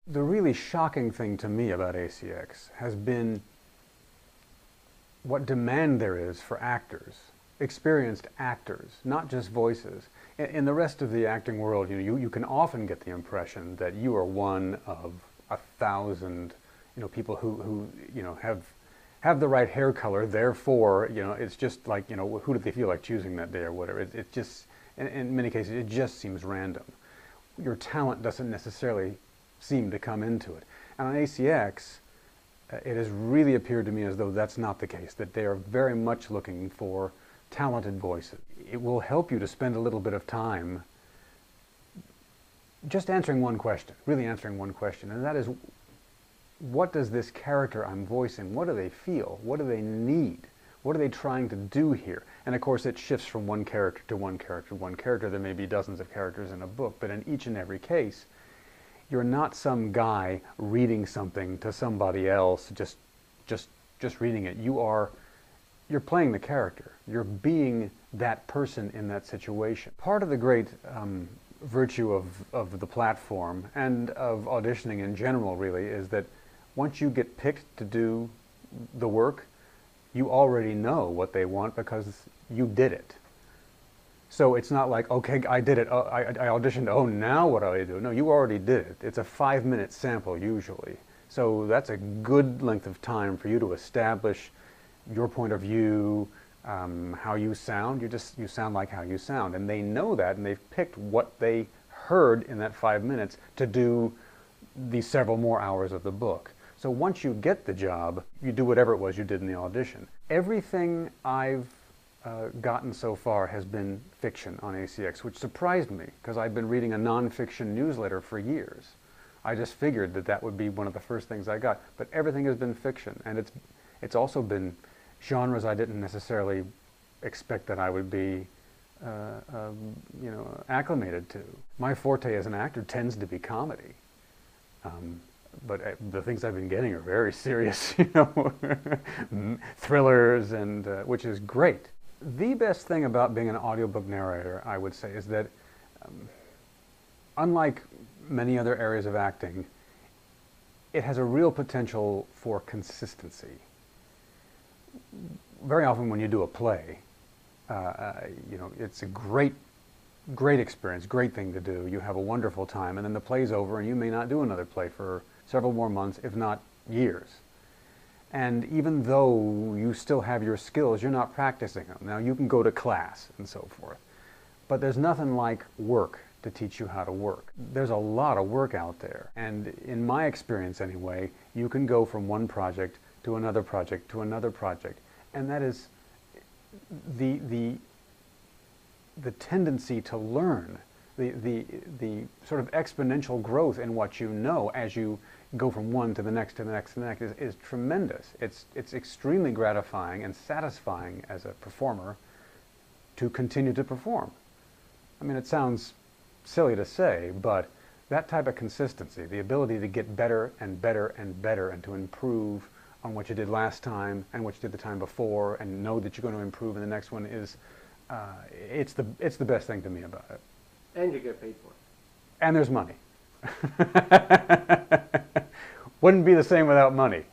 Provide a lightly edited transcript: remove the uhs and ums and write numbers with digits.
The really shocking thing to me about ACX has been what demand there is for actors, experienced actors, not just voices. In the rest of the acting world, you can often get the impression that you are one of 1,000, people who have the right hair color. Therefore, it's just like, who do they feel like choosing that day or whatever. It just, in many cases, it just seems random. Your talent doesn't necessarily seem to come into it. And on ACX, it has really appeared to me as though that's not the case, that they are very much looking for talented voices. It will help you to spend a little bit of time just answering one question, really answering one question, and that is, what does this character I'm voicing, what do they feel? What do they need? What are they trying to do here? And of course it shifts from one character to one character to one character. There may be dozens of characters in a book, but in each and every case, you're not some guy reading something to somebody else, just reading it. You're playing the character. You're being that person in that situation. Part of the great virtue of the platform and of auditioning in general, really, is that once you get picked to do the work, you already know what they want because you did it. So it's not like, okay, I did it, I auditioned, oh, now what do I do? No, you already did it. It's a 5-minute sample usually. So that's a good length of time for you to establish your point of view, how you sound. You sound like how you sound. And they know that, and they've picked what they heard in that 5 minutes to do the several more hours of the book. So once you get the job, you do whatever it was you did in the audition. Everything I've gotten so far has been fiction on ACX, which surprised me because I've been reading a non-fiction newsletter for years. I just figured that would be one of the first things I got, but everything has been fiction, and it's also been genres I didn't necessarily expect that I would be acclimated to. My forte as an actor tends to be comedy, but the things I've been getting are very serious, thrillers, and which is great. The best thing about being an audiobook narrator, I would say, is that unlike many other areas of acting, it has a real potential for consistency. Very often when you do a play, it's a great experience, great thing to do. You have a wonderful time, and then the play's over, and you may not do another play for several more months, if not years. And even though you still have your skills, you're not practicing them. Now, you can go to class and so forth, but there's nothing like work to teach you how to work. There's a lot of work out there, and in my experience anyway, you can go from one project to another project to another project, and that is the tendency to learn, the sort of exponential growth in what you know as you go from one to the next to the next to the next is tremendous. It's extremely gratifying and satisfying as a performer to continue to perform. I mean, it sounds silly to say, but that type of consistency, the ability to get better and better and better and to improve on what you did last time and what you did the time before and know that you're going to improve in the next one is, it's the best thing to me about it. And you get paid for it. And there's money. Wouldn't be the same without money.